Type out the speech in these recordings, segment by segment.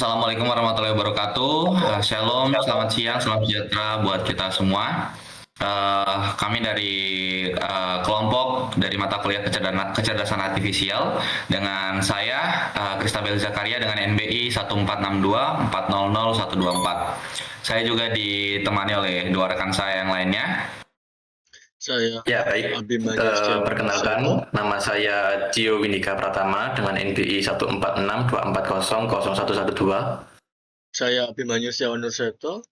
Assalamualaikum warahmatullahi wabarakatuh. Shalom, selamat siang, salam sejahtera buat kita semua. Kami dari kelompok dari mata kuliah kecerdasan artifisial dengan saya Kristabel Zakaria dengan NBI 1462400124. Saya juga ditemani oleh dua rekan saya yang lainnya. Saya Ya, baik. Perkenalkan, nama saya Cio Windika Pratama dengan NBI 1462400112. Saya Abimanyu Setiawan Nurseto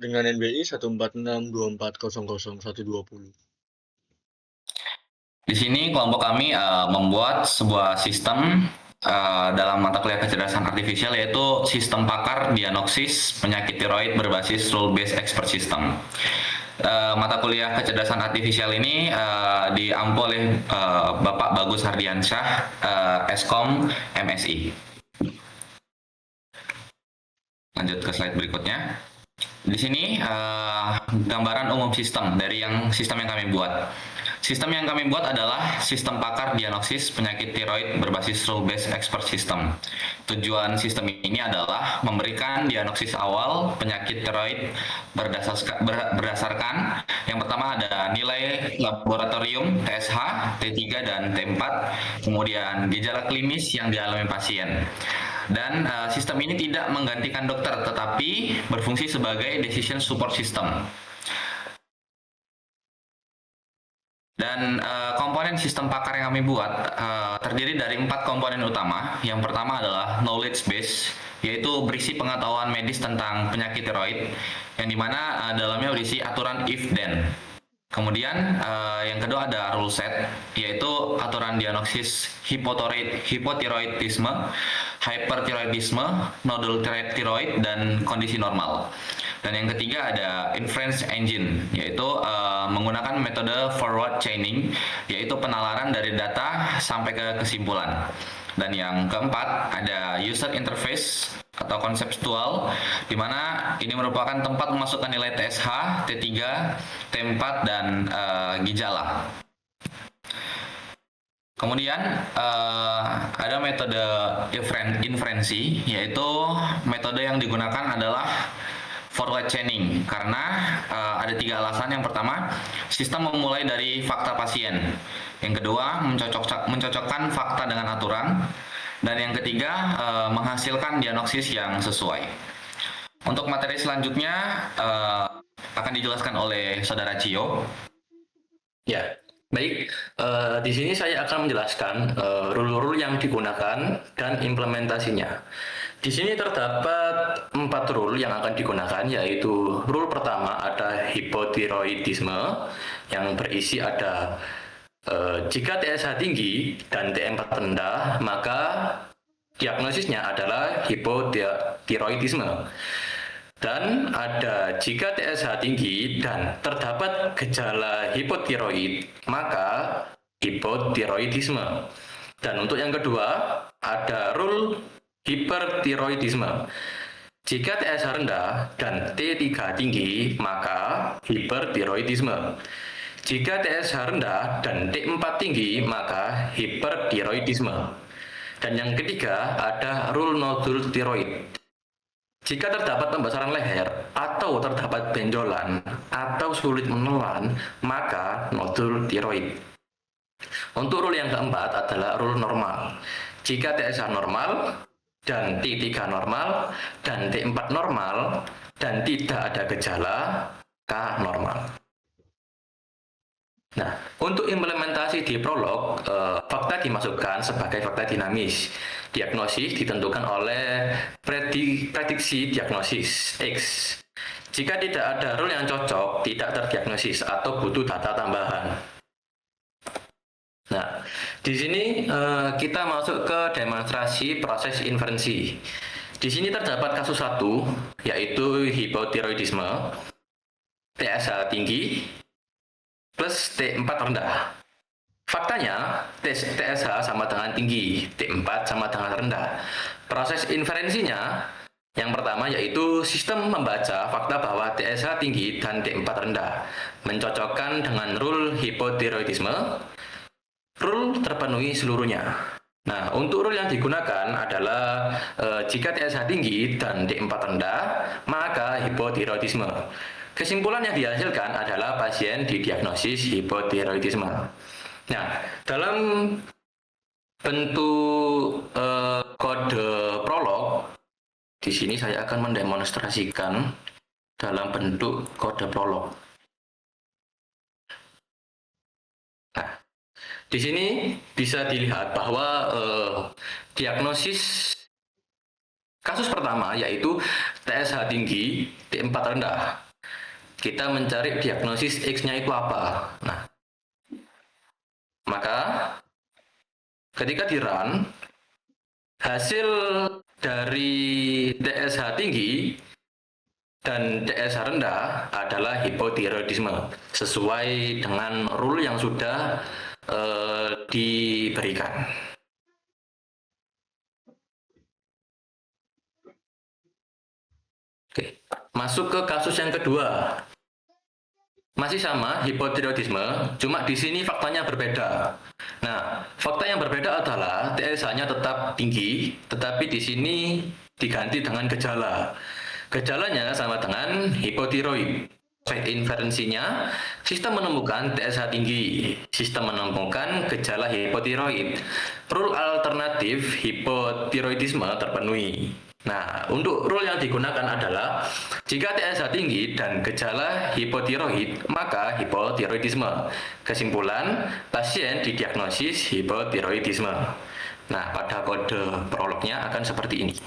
dengan NBI 1462400120. Di sini kelompok kami membuat sebuah sistem dalam mata kuliah kecerdasan artifisial, yaitu sistem pakar diagnosis penyakit tiroid berbasis rule-based expert system. Mata kuliah kecerdasan artifisial ini diampu oleh Bapak Bagus Hardiansyah, Eskom MSI. Lanjut ke slide berikutnya. Di sini gambaran umum sistem yang kami buat. Sistem yang kami buat adalah sistem pakar diagnosis penyakit tiroid berbasis rule-based expert system. Tujuan sistem ini adalah memberikan diagnosis awal penyakit tiroid berdasarkan yang pertama ada nilai laboratorium TSH, T3 dan T4, kemudian gejala klinis yang dialami pasien. Dan sistem ini tidak menggantikan dokter, tetapi berfungsi sebagai decision support system. Dan komponen sistem pakar yang kami buat terdiri dari 4 komponen utama. Yang pertama adalah knowledge base, yaitu berisi pengetahuan medis tentang penyakit tiroid, yang dimana dalamnya berisi aturan if then. Kemudian yang kedua ada rule set, yaitu aturan diagnosis hipotiroidisme, hypertiroidisme, nodul tiroid, dan kondisi normal. Dan yang ketiga ada inference engine, yaitu menggunakan metode forward chaining, yaitu penalaran dari data sampai ke kesimpulan. Dan yang keempat ada user interface atau konseptual, di mana ini merupakan tempat memasukkan nilai TSH, T3, T4, dan gejala. Kemudian ada metode inferensi, yaitu metode yang digunakan adalah forward chaining, karena ada 3 alasan. Yang pertama, sistem memulai dari fakta pasien. Yang kedua, mencocokkan fakta dengan aturan. Dan yang ketiga, menghasilkan diagnosis yang sesuai. Untuk materi selanjutnya akan dijelaskan oleh Saudara Cio. Ya, baik. Di sini saya akan menjelaskan rule-rule yang digunakan dan implementasinya. Di sini terdapat 4 rule yang akan digunakan, yaitu rule pertama ada hipotiroidisme, yang berisi ada jika TSH tinggi dan T4 rendah, maka diagnosisnya adalah hipotiroidisme. Dan ada jika TSH tinggi dan terdapat gejala hipotiroid, maka hipotiroidisme. Dan untuk yang kedua ada rule hipertiroidisme. Jika TSH rendah dan T3 tinggi, maka hipertiroidisme. Jika TSH rendah dan T4 tinggi, maka hipertiroidisme. Dan yang ketiga ada rule nodul tiroid. Jika terdapat pembesaran leher atau terdapat benjolan atau sulit menelan, maka nodul tiroid. Untuk rule yang keempat adalah rule normal. Jika TSH normal dan T3 normal dan T4 normal dan tidak ada gejala, K normal. Nah, untuk implementasi di prolog, fakta dimasukkan sebagai fakta dinamis. Diagnosis ditentukan oleh prediksi diagnosis X. Jika tidak ada rule yang cocok, tidak terdiagnosis atau butuh data tambahan. Nah, di sini kita masuk ke demonstrasi proses inferensi. Di sini terdapat kasus 1, yaitu hipotiroidisme, TSH tinggi, plus T4 rendah. Faktanya, TSH sama dengan tinggi, T4 sama dengan rendah. Proses inferensinya, yang pertama yaitu sistem membaca fakta bahwa TSH tinggi dan T4 rendah, mencocokkan dengan rule hipotiroidisme. Rule terpenuhi seluruhnya. Nah, untuk rule yang digunakan adalah jika TSH tinggi dan D4 rendah, maka hipotiroidisme. Kesimpulan yang dihasilkan adalah pasien didiagnosis hipotiroidisme. Nah, dalam bentuk kode prolog, di sini saya akan mendemonstrasikan dalam bentuk kode prolog. Nah, di sini bisa dilihat bahwa diagnosis kasus pertama yaitu TSH tinggi, D4 rendah. Kita mencari diagnosis X-nya itu apa. Nah, maka ketika di-run, hasil dari TSH tinggi dan TSH rendah adalah hipotiroidisme sesuai dengan rule yang sudah diberikan. Oke, masuk ke kasus yang kedua. Masih sama hipotiroidisme, cuma di sini faktanya berbeda. Nah, fakta yang berbeda adalah TSH-nya tetap tinggi, tetapi di sini diganti dengan gejala. Gejalanya sama dengan hipotiroid. Proses inferensinya, sistem menemukan TSH tinggi, sistem menemukan gejala hipotiroid. Rule alternatif hipotiroidisme terpenuhi. Nah, untuk rule yang digunakan adalah jika TSH tinggi dan gejala hipotiroid, maka hipotiroidisme. Kesimpulan, pasien didiagnosis hipotiroidisme. Nah, pada kode prolognya akan seperti ini.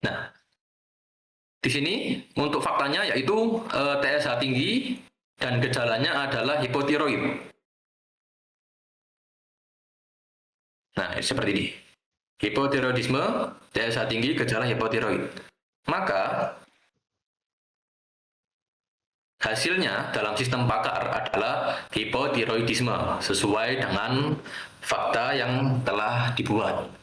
Nah, di sini untuk faktanya yaitu TSH tinggi dan gejalanya adalah hipotiroid. Nah, seperti ini. Hipotiroidisme, TSH tinggi, gejala hipotiroid. Maka hasilnya dalam sistem pakar adalah hipotiroidisme sesuai dengan fakta yang telah dibuat.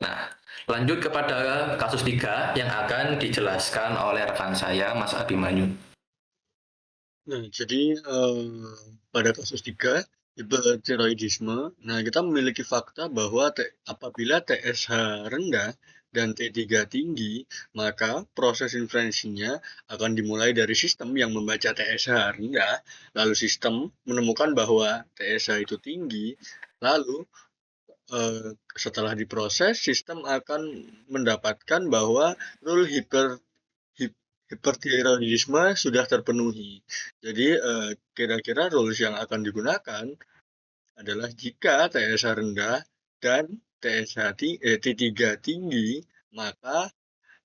Nah, lanjut kepada kasus 3 yang akan dijelaskan oleh rekan saya, Mas Abimanyu. Nah, jadi pada kasus 3, hipertiroidisme, nah kita memiliki fakta bahwa apabila TSH rendah dan T3 tinggi, maka proses inferensinya akan dimulai dari sistem yang membaca TSH rendah, lalu sistem menemukan bahwa TSH itu tinggi, lalu setelah diproses, sistem akan mendapatkan bahwa rule hipertiroidisme sudah terpenuhi. Jadi kira-kira rules yang akan digunakan adalah jika TSH rendah dan T3 tinggi, maka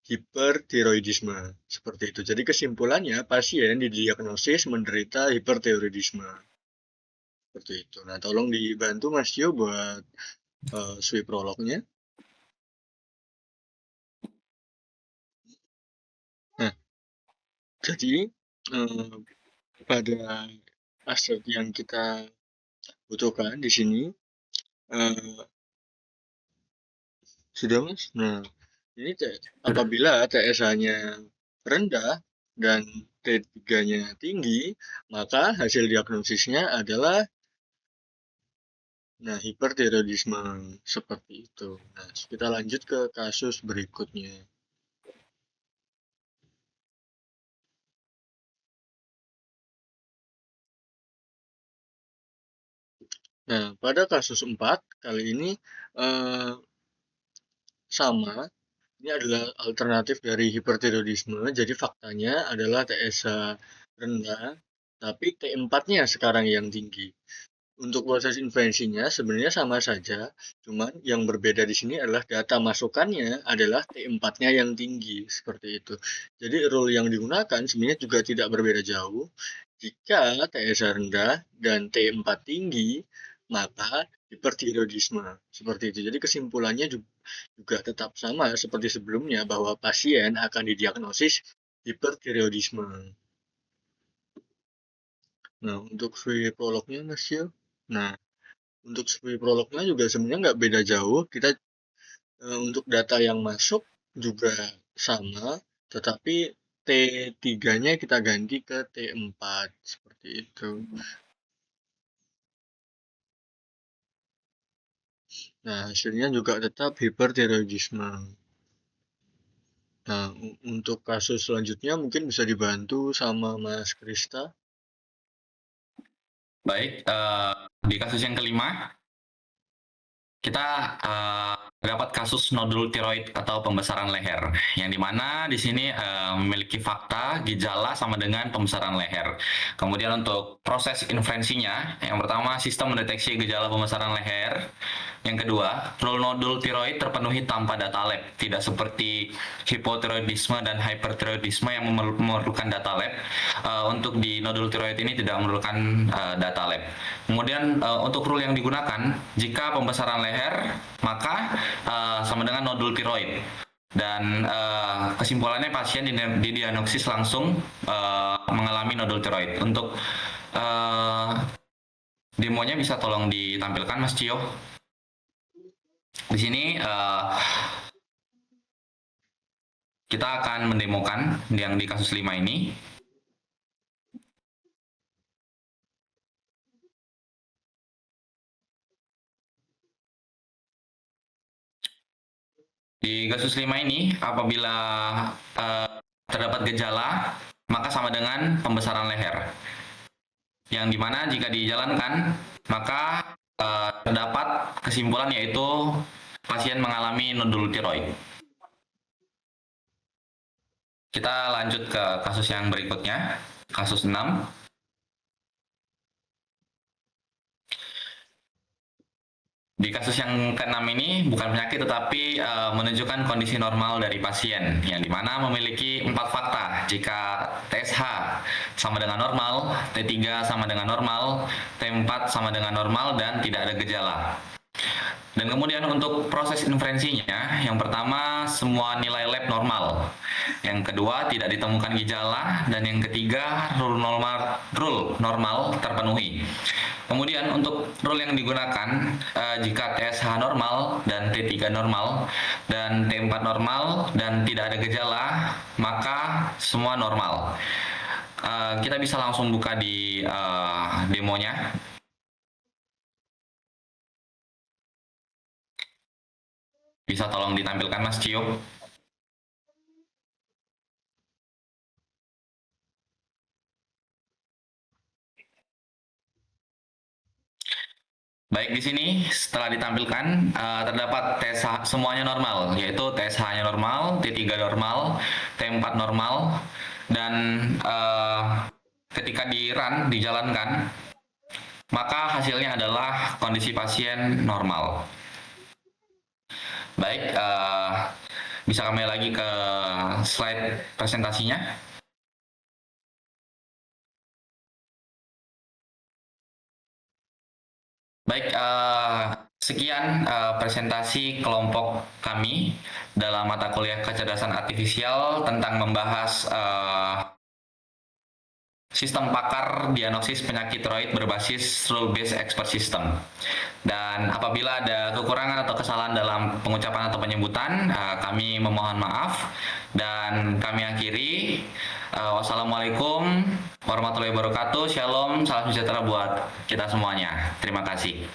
hipertiroidisme. Seperti itu. Jadi kesimpulannya, pasien didiagnosis menderita hipertiroidisme. Seperti itu. Nah, tolong dibantu Mas Yo buat sweep prolognya. Nah, jadi pada aset yang kita butuhkan di sini sudah Mas. Nah, ini apabila TSH-nya rendah dan T3-nya tinggi, maka hasil diagnosisnya adalah hipertiroidisme seperti itu. Nah, kita lanjut ke kasus berikutnya. Nah, pada kasus 4 kali ini sama. Ini adalah alternatif dari hipertiroidisme. Jadi faktanya adalah TSH rendah, tapi T4-nya sekarang yang tinggi. Untuk proses inferensinya sebenarnya sama saja, cuman yang berbeda di sini adalah data masukannya adalah T4-nya yang tinggi, seperti itu. Jadi rule yang digunakan sebenarnya juga tidak berbeda jauh. Jika TSH rendah dan T4 tinggi, maka hipertiroidisme seperti itu. Jadi kesimpulannya juga tetap sama seperti sebelumnya bahwa pasien akan didiagnosis hipertiroidisme. Nah, untuk free prolognya Mas Yo. Nah, untuk free prolognya juga sebenarnya nggak beda jauh. Kita untuk data yang masuk juga sama, tetapi T3-nya kita ganti ke T4 seperti itu. Nah, hasilnya juga tetap hipertiroidisme. Nah, untuk kasus selanjutnya mungkin bisa dibantu sama Mas Krista. Baik, di kasus yang kelima, kita dapat kasus nodul tiroid atau pembesaran leher, yang dimana di sini memiliki fakta gejala sama dengan pembesaran leher. Kemudian untuk proses inferensinya, yang pertama sistem mendeteksi gejala pembesaran leher. Yang kedua, rule nodul tiroid terpenuhi tanpa data lab, tidak seperti hipotiroidisme dan hypertiroidisme yang memerlukan data lab. Untuk di nodul tiroid ini tidak memerlukan data lab. Kemudian untuk rule yang digunakan, jika pembesaran leher, maka sama dengan nodul tiroid. Dan kesimpulannya pasien didiagnosis langsung mengalami nodul tiroid. Untuk demonya bisa tolong ditampilkan Mas Cio. Di sini kita akan mendemokan yang di kasus 5 ini. Di kasus 5 ini, apabila terdapat gejala, maka sama dengan pembesaran leher. Yang dimana jika dijalankan, maka terdapat kesimpulan yaitu pasien mengalami nodul tiroid. Kita lanjut ke kasus yang berikutnya, kasus 6. Di kasus yang ke-6 ini bukan penyakit tetapi menunjukkan kondisi normal dari pasien, yang dimana memiliki 4 fakta. Jika TSH sama dengan normal, T3 sama dengan normal, T4 sama dengan normal, dan tidak ada gejala. Dan kemudian untuk proses inferensinya, yang pertama semua nilai lab normal, yang kedua tidak ditemukan gejala, dan yang ketiga rule normal terpenuhi. Kemudian untuk rule yang digunakan, jika TSH normal dan T3 normal dan T4 normal dan tidak ada gejala, maka semua normal. Kita bisa langsung buka di demonya. Bisa tolong ditampilkan Mas Cio. Baik, di sini setelah ditampilkan terdapat TSH semuanya normal, yaitu TSH-nya normal, T3 normal, T4 normal, dan ketika dijalankan, maka hasilnya adalah kondisi pasien normal. Baik, bisa kembali lagi ke slide presentasinya. Baik, sekian presentasi kelompok kami dalam mata kuliah kecerdasan artifisial tentang membahas sistem pakar diagnosis penyakit tiroid berbasis rule-based expert system. Dan apabila ada kekurangan atau kesalahan dalam pengucapan atau penyebutan, kami memohon maaf. Dan kami akhiri. Wassalamualaikum warahmatullahi wabarakatuh. Shalom, salam sejahtera buat kita semuanya. Terima kasih.